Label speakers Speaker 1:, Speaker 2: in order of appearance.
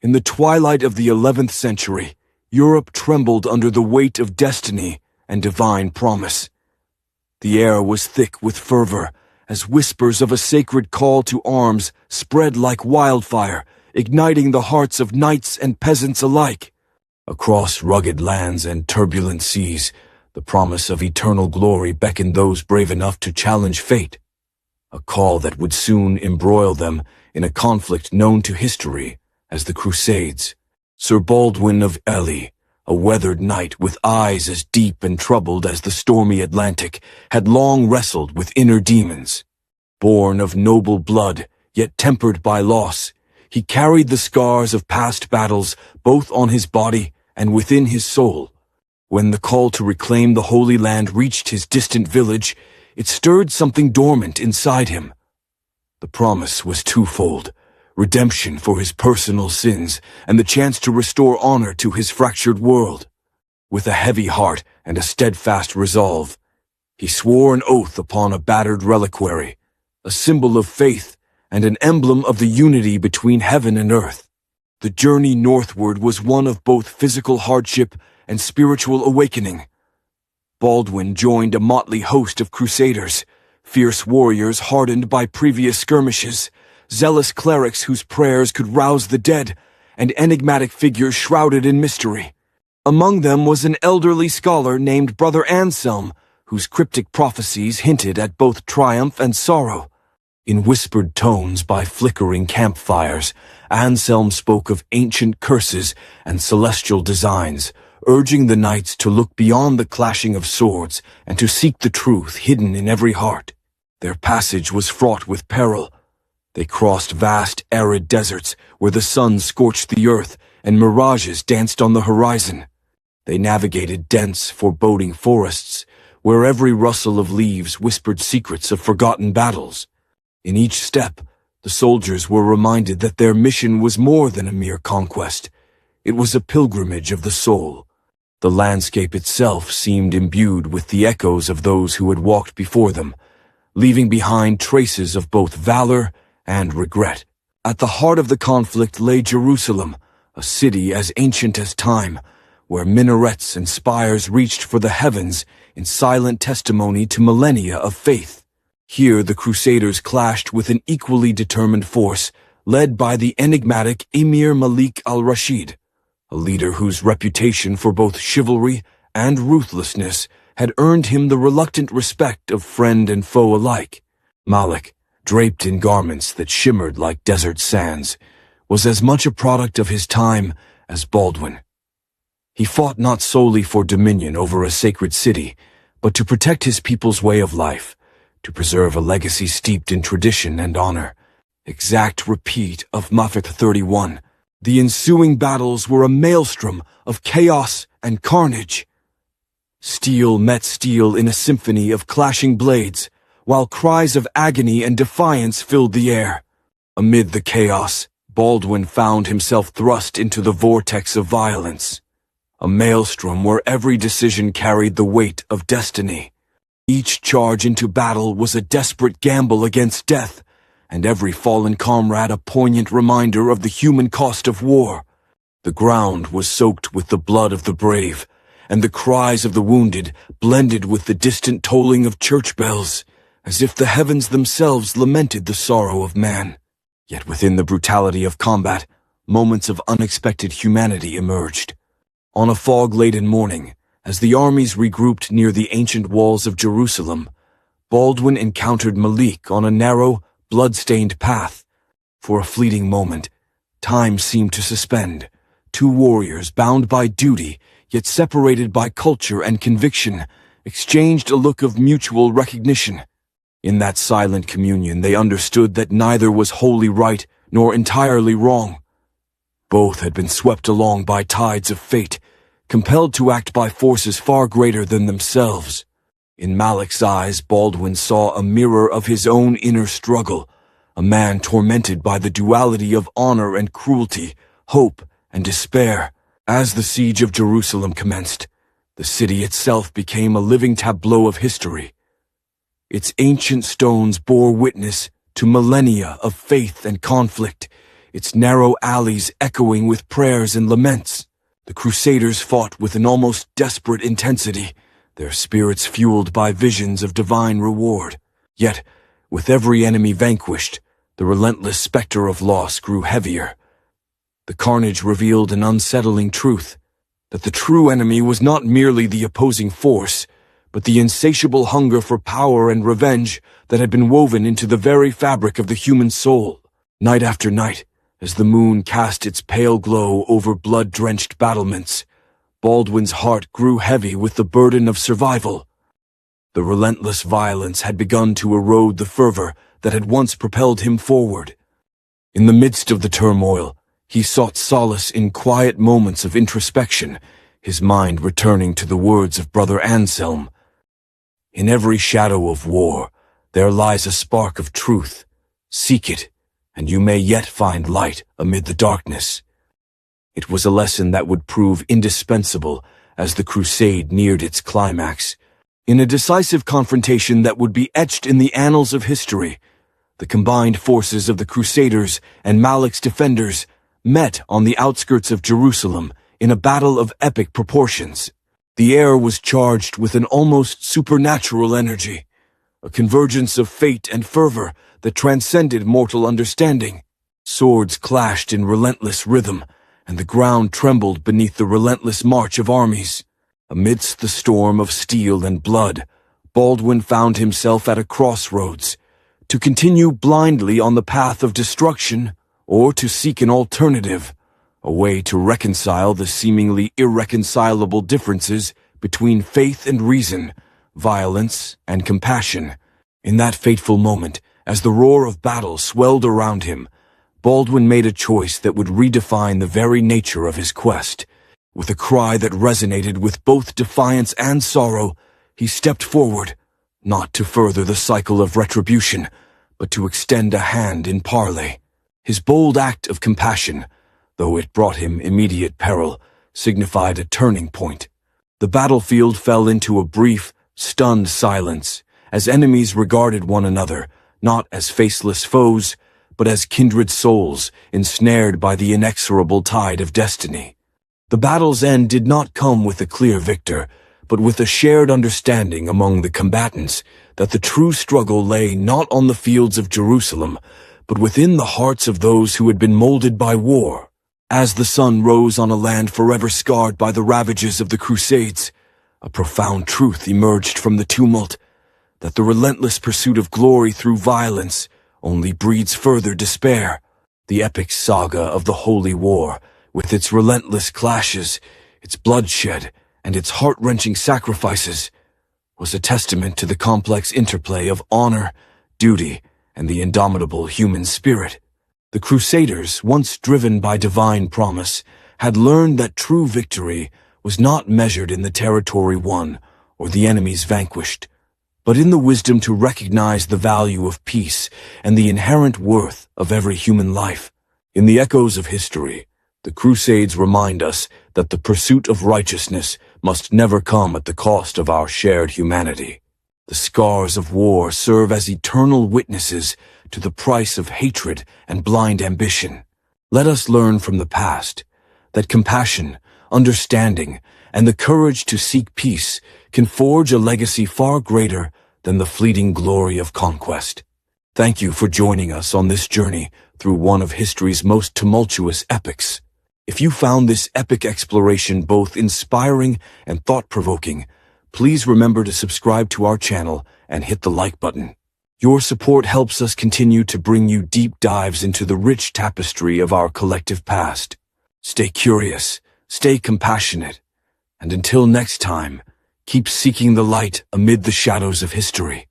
Speaker 1: In the twilight of the 11th century, Europe trembled under the weight of destiny and divine promise. The air was thick with fervor, as whispers of a sacred call to arms spread like wildfire, igniting the hearts of knights and peasants alike. Across rugged lands and turbulent seas, the promise of eternal glory beckoned those brave enough to challenge fate, a call that would soon embroil them in a conflict known to history as the Crusades. Sir Baldwin of Ely, a weathered knight with eyes as deep and troubled as the stormy Atlantic, had long wrestled with inner demons. Born of noble blood, yet tempered by loss, he carried the scars of past battles both on his body and within his soul. When the call to reclaim the Holy Land reached his distant village, it stirred something dormant inside him. The promise was twofold: redemption for his personal sins and the chance to restore honor to his fractured world. With a heavy heart and a steadfast resolve, he swore an oath upon a battered reliquary, a symbol of faith and an emblem of the unity between heaven and earth. The journey northward was one of both physical hardship and spiritual awakening. Baldwin joined a motley host of crusaders, fierce warriors hardened by previous skirmishes, zealous clerics whose prayers could rouse the dead, and enigmatic figures shrouded in mystery. Among them was an elderly scholar named Brother Anselm, whose cryptic prophecies hinted at both triumph and sorrow. In whispered tones by flickering campfires, Anselm spoke of ancient curses and celestial designs, urging the knights to look beyond the clashing of swords and to seek the truth hidden in every heart. Their passage was fraught with peril. They crossed vast, arid deserts where the sun scorched the earth and mirages danced on the horizon. They navigated dense, foreboding forests where every rustle of leaves whispered secrets of forgotten battles. In each step, the soldiers were reminded that their mission was more than a mere conquest. It was a pilgrimage of the soul. The landscape itself seemed imbued with the echoes of those who had walked before them, leaving behind traces of both valor and regret. At the heart of the conflict lay Jerusalem, a city as ancient as time, where minarets and spires reached for the heavens in silent testimony to millennia of faith. Here the Crusaders clashed with an equally determined force, led by the enigmatic Emir Malik al-Rashid, a leader whose reputation for both chivalry and ruthlessness had earned him the reluctant respect of friend and foe alike. Malik, draped in garments that shimmered like desert sands, was as much a product of his time as Baldwin. He fought not solely for dominion over a sacred city, but to protect his people's way of life, to preserve a legacy steeped in tradition and honor. Exact repeat of Mafek 31, the ensuing battles were a maelstrom of chaos and carnage. Steel met steel in a symphony of clashing blades, while cries of agony and defiance filled the air. Amid the chaos, Baldwin found himself thrust into the vortex of violence, a maelstrom where every decision carried the weight of destiny. Each charge into battle was a desperate gamble against death, and every fallen comrade a poignant reminder of the human cost of war. The ground was soaked with the blood of the brave, and the cries of the wounded blended with the distant tolling of church bells, as if the heavens themselves lamented the sorrow of man. Yet within the brutality of combat, moments of unexpected humanity emerged. On a fog-laden morning, as the armies regrouped near the ancient walls of Jerusalem, Baldwin encountered Malik on a narrow, blood-stained path. For a fleeting moment, time seemed to suspend. Two warriors bound by duty, yet separated by culture and conviction, exchanged a look of mutual recognition. In that silent communion, they understood that neither was wholly right nor entirely wrong. Both had been swept along by tides of fate, compelled to act by forces far greater than themselves. In Malik's eyes, Baldwin saw a mirror of his own inner struggle, a man tormented by the duality of honor and cruelty, hope and despair. As the siege of Jerusalem commenced, the city itself became a living tableau of history. Its ancient stones bore witness to millennia of faith and conflict, its narrow alleys echoing with prayers and laments. The Crusaders fought with an almost desperate intensity, their spirits fueled by visions of divine reward. Yet, with every enemy vanquished, the relentless specter of loss grew heavier. The carnage revealed an unsettling truth, that the true enemy was not merely the opposing force, but the insatiable hunger for power and revenge that had been woven into the very fabric of the human soul. Night after night, as the moon cast its pale glow over blood-drenched battlements, Baldwin's heart grew heavy with the burden of survival. The relentless violence had begun to erode the fervor that had once propelled him forward. In the midst of the turmoil, he sought solace in quiet moments of introspection, his mind returning to the words of Brother Anselm. In every shadow of war, there lies a spark of truth. Seek it, and you may yet find light amid the darkness. It was a lesson that would prove indispensable as the crusade neared its climax. In a decisive confrontation that would be etched in the annals of history, the combined forces of the Crusaders and Malik's defenders met on the outskirts of Jerusalem in a battle of epic proportions. The air was charged with an almost supernatural energy, a convergence of fate and fervor that transcended mortal understanding. Swords clashed in relentless rhythm, and the ground trembled beneath the relentless march of armies. Amidst the storm of steel and blood, Baldwin found himself at a crossroads, to continue blindly on the path of destruction or to seek an alternative, a way to reconcile the seemingly irreconcilable differences between faith and reason, violence and compassion. In that fateful moment, as the roar of battle swelled around him, Baldwin made a choice that would redefine the very nature of his quest. With a cry that resonated with both defiance and sorrow, he stepped forward, not to further the cycle of retribution, but to extend a hand in parley. His bold act of compassion, though it brought him immediate peril, signified a turning point. The battlefield fell into a brief, stunned silence, as enemies regarded one another, not as faceless foes, but as kindred souls ensnared by the inexorable tide of destiny. The battle's end did not come with a clear victor, but with a shared understanding among the combatants that the true struggle lay not on the fields of Jerusalem, but within the hearts of those who had been molded by war. As the sun rose on a land forever scarred by the ravages of the Crusades, a profound truth emerged from the tumult, that the relentless pursuit of glory through violence only breeds further despair. The epic saga of the Holy War, with its relentless clashes, its bloodshed, and its heart-wrenching sacrifices, was a testament to the complex interplay of honor, duty, and the indomitable human spirit. The Crusaders, once driven by divine promise, had learned that true victory was not measured in the territory won or the enemies vanquished, but in the wisdom to recognize the value of peace and the inherent worth of every human life. In the echoes of history, the Crusades remind us that the pursuit of righteousness must never come at the cost of our shared humanity. The scars of war serve as eternal witnesses to the price of hatred and blind ambition. Let us learn from the past that compassion, understanding, and the courage to seek peace can forge a legacy far greater than the fleeting glory of conquest. Thank you for joining us on this journey through one of history's most tumultuous epics. If you found this epic exploration both inspiring and thought-provoking, please remember to subscribe to our channel and hit the like button. Your support helps us continue to bring you deep dives into the rich tapestry of our collective past. Stay curious, stay compassionate, and until next time, keep seeking the light amid the shadows of history.